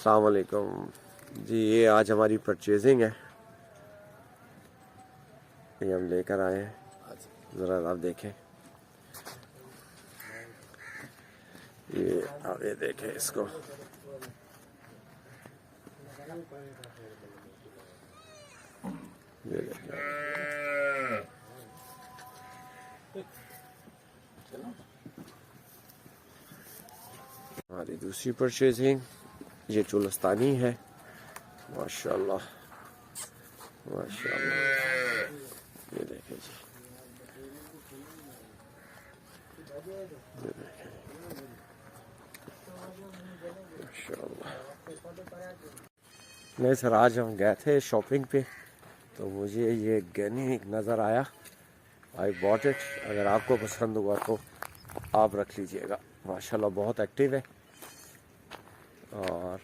अस्सलाम वालेकुम जी। ये आज हमारी परचेजिंग है, ये हम लेकर आए हैं। ज़रा आप देखें, ये आगे देखें इसको। ये देखें, हमारी दूसरी परचेजिंग ये चुलस्तानी है। माशाल्लाह माशाल्लाह, ये देखें जी, ये देखें माशाल्लाह। नहीं सर, आज हम गए थे शॉपिंग पे तो मुझे ये गनी नज़र आया। I bought it. अगर आपको पसंद हुआ तो आप रख लीजिएगा। माशाल्लाह बहुत एक्टिव है और